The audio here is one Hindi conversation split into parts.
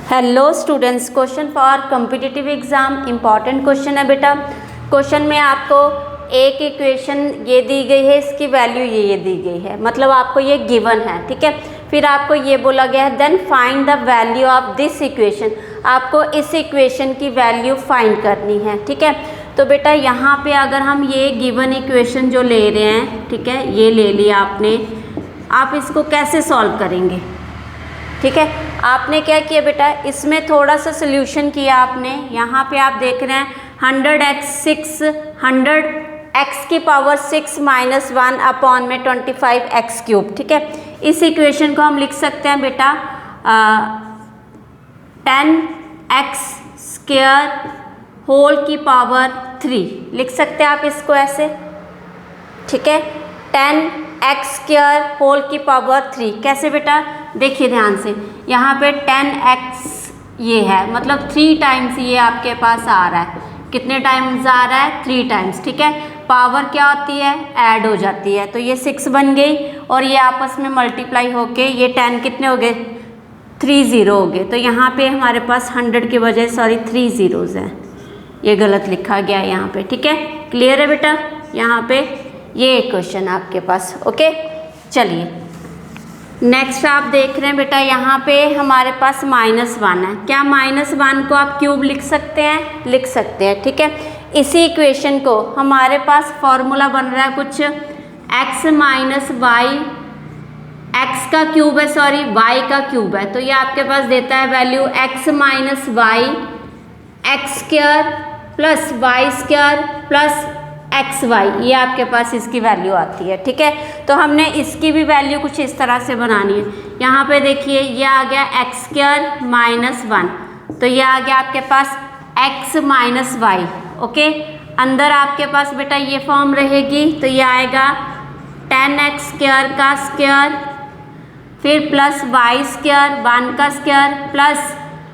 Hello students, question for competitive exam important question है बेटा। क्वेश्चन में आपको एक इक्वेशन ये दी गई है, इसकी वैल्यू ये दी गई है, मतलब आपको ये गिवन है, ठीक है। फिर आपको ये बोला गया है then find the value of this equation, आपको इस इक्वेशन की वैल्यू फाइंड करनी है, ठीक है। तो बेटा यहाँ पे अगर हम ये गिवन इक्वेशन जो ले रहे हैं, ठीक है, ये ले लिया आपने, आप इसको कैसे सॉल्व करेंगे, ठीक है। आपने क्या किया बेटा, इसमें थोड़ा सा सोल्यूशन किया आपने। यहाँ पे आप देख रहे हैं 100x की पावर 6 माइनस 1 अपॉन में 25x क्यूब, ठीक है। इस इक्वेशन को हम लिख सकते हैं बेटा 10x स्क्वायर होल की पावर 3 लिख सकते हैं आप इसको ऐसे, ठीक है। 10x स्क्वायर होल की पावर 3 कैसे बेटा, देखिए ध्यान से, यहाँ पे 10x ये है, मतलब 3 टाइम्स ये आपके पास आ रहा है। कितने टाइम्स आ रहा है, 3 टाइम्स, ठीक है। पावर क्या होती है, ऐड हो जाती है, तो ये 6 बन गई और ये आपस में मल्टीप्लाई होके ये 10 कितने हो गए, 3 0 हो गए। तो यहाँ पे हमारे पास 100 के बजाय 3 zeros हैं, ये गलत लिखा गया है यहाँ पे, ठीक है। क्लियर है बेटा, यहाँ पे ये क्वेश्चन आपके पास, ओके। चलिए नेक्स्ट आप देख रहे हैं बेटा, यहाँ पे हमारे पास -1 है। क्या -1 को आप क्यूब लिख सकते हैं, लिख सकते हैं, ठीक है। इसी इक्वेशन को हमारे पास फॉर्मूला बन रहा है कुछ x माइनस वाई, x का क्यूब है, सॉरी y का क्यूब है, तो ये आपके पास देता है value x minus y x square plus y square plus x y, ये आपके पास इसकी वैल्यू आती है, ठीक है। तो हमने इसकी भी वैल्यू कुछ इस तरह से बनानी है। यहाँ पे देखिए ये आ गया एक्स स्क्वायर माइनस 1, तो ये आ गया आपके पास x माइनस वाई, ओके। अंदर आपके पास बेटा ये फॉर्म रहेगी, तो ये आएगा 10x स्क्वायर का स्क्वायर फिर प्लस वाई स्क्वायर 1 का स्क्वायर प्लस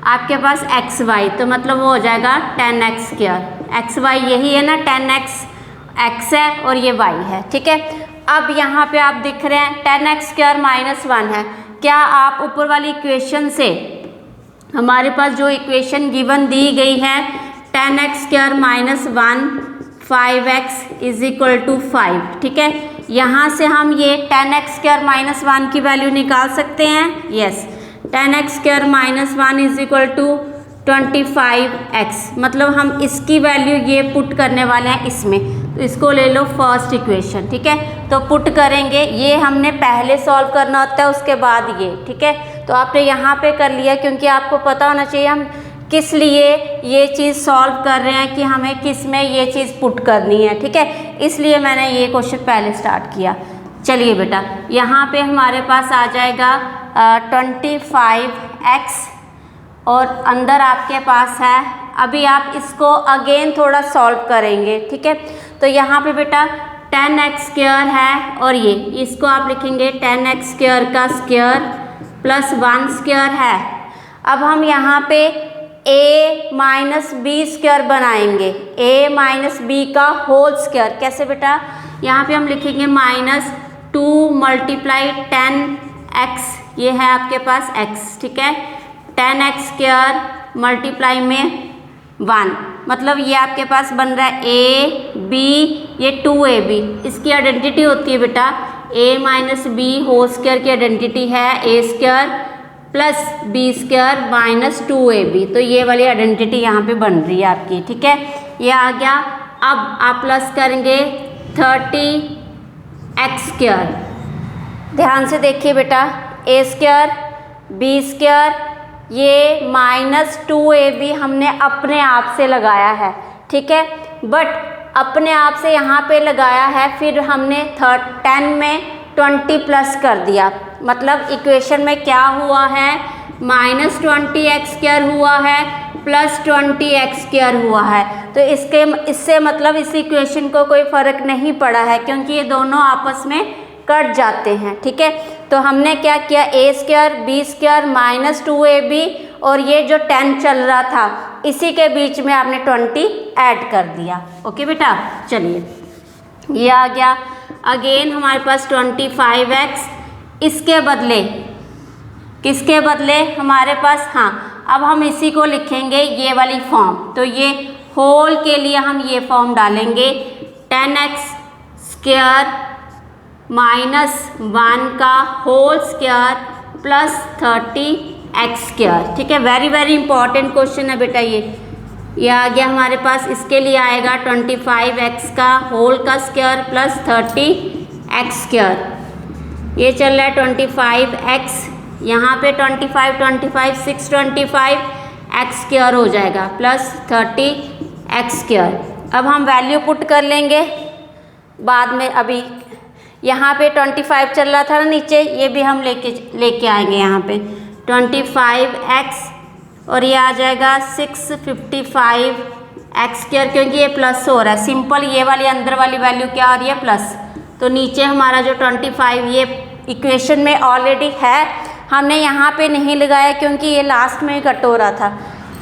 आपके पास एक्स वाई, तो मतलब वो हो जाएगा 10x स्क्वायर। एक्स वाई यही है ना, 10x x है और ये y है, ठीक है। अब यहाँ पे आप दिख रहे हैं 10x स्क्वायर माइनस 1 है। क्या आप ऊपर वाली इक्वेशन से, हमारे पास जो इक्वेशन गिवन दी गई है 10x square minus 1 5x is equal to 5, ठीक है, यहाँ से हम ये 10x स्क्वायर माइनस 1 की वैल्यू निकाल सकते हैं, yes. 10x square minus 1 is equal to 25x, मतलब हम इसकी वैल्यू ये पुट करने वाले हैं इसमें, तो इसको ले लो फर्स्ट इक्वेशन, ठीक है। तो पुट करेंगे, ये हमने पहले सॉल्व करना होता है, उसके बाद ये, ठीक है। तो आपने यहाँ पे कर लिया, क्योंकि आपको पता होना चाहिए हम किस लिए ये चीज़ सॉल्व कर रहे हैं, कि हमें किस में ये चीज़ पुट करनी है, ठीक है, इसलिए मैंने ये क्वेश्चन पहले स्टार्ट किया। चलिए बेटा, यहाँ पे हमारे पास आ जाएगा 25x और अंदर आपके पास है, अभी आप इसको अगेन थोड़ा सॉल्व करेंगे, ठीक है। तो यहाँ पे बेटा 10x स्क्वायर है और ये इसको आप लिखेंगे 10x स्क्वायर का स्क्वायर प्लस 1 स्क्वायर है। अब हम यहाँ पे a माइनस बी स्क्वायर बनाएंगे, a माइनस बी का होल स्क्वायर कैसे बेटा, यहाँ पे हम लिखेंगे -2 मल्टीप्लाई 10x, ये है आपके पास x, ठीक है। 10x स्क्वायर मल्टीप्लाई में 1, मतलब ये आपके पास बन रहा है a b, ये 2ab, इसकी आइडेंटिटी होती है बेटा a minus B whole square की आइडेंटिटी है a square plus b square minus 2ab, तो ये वाली आइडेंटिटी यहाँ पे बन रही है आपकी, ठीक है, ये आ गया। अब आप प्लस करेंगे 30x स्क्वायर, ध्यान से देखिए बेटा, a स्क्वायर b स्क्वायर, ये -2ab हमने अपने आप से लगाया है, ठीक है, बट अपने आप से यहाँ पे लगाया है, फिर हमने 10 में 20 प्लस कर दिया, मतलब इक्वेशन में क्या हुआ है, -20x स्क्वायर हुआ है प्लस 20x स्क्वायर हुआ है। तो इससे मतलब इस इक्वेशन को कोई फ़र्क नहीं पड़ा है, क्योंकि ये दोनों आपस में कट जाते हैं, ठीक है। तो हमने क्या किया, a square b square -2ab और ये जो 10 चल रहा था इसी के बीच में आपने 20 ऐड कर दिया, ओके बेटा। चलिए ये आ गया, अगेन हमारे पास 25x, इसके बदले किसके बदले हमारे पास, हाँ अब हम इसी को लिखेंगे ये वाली फॉर्म, तो ये होल के लिए हम ये फॉर्म डालेंगे 10x स्क्वायर माइनस 1 का whole square plus 30x square. ठीक है, वेरी वेरी इंपॉर्टेंट क्वेश्चन है बेटा ये आ गया हमारे पास। इसके लिए आएगा 25x का होल का स्क्वायर प्लस 30x स्क्वायर। ये चल रहा है 25x, यहाँ पे 25 625 x स्क्वायर हो जाएगा प्लस 30x स्क्वायर। अब हम वैल्यू पुट कर लेंगे बाद में। अभी यहाँ पे 25 चल रहा था ना नीचे, ये भी हम लेके आएंगे यहाँ पे 25x और ये आ जाएगा 655 x स्क्वायर, क्योंकि ये प्लस हो रहा है सिंपल। ये वाली अंदर वाली वैल्यू क्या आ रही है प्लस, तो नीचे हमारा जो 25 ये इक्वेशन में ऑलरेडी है, हमने यहाँ पे नहीं लगाया क्योंकि ये लास्ट में ही कट हो रहा था।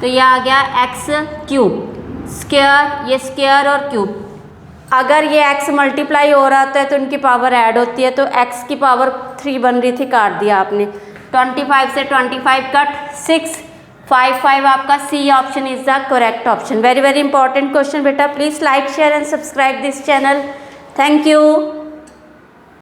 तो ये आ गया x क्यूब स्क्वायर, ये स्क्वायर और क्यूब। अगर ये x मल्टीप्लाई हो रहा था तो इनकी पावर ऐड होती है, तो x की पावर 3 बन रही थी, काट दिया आपने। 25 से 25 कट 655 आपका C option is the correct option. Very very important question बेटा। Please like share and subscribe this channel. Thank you.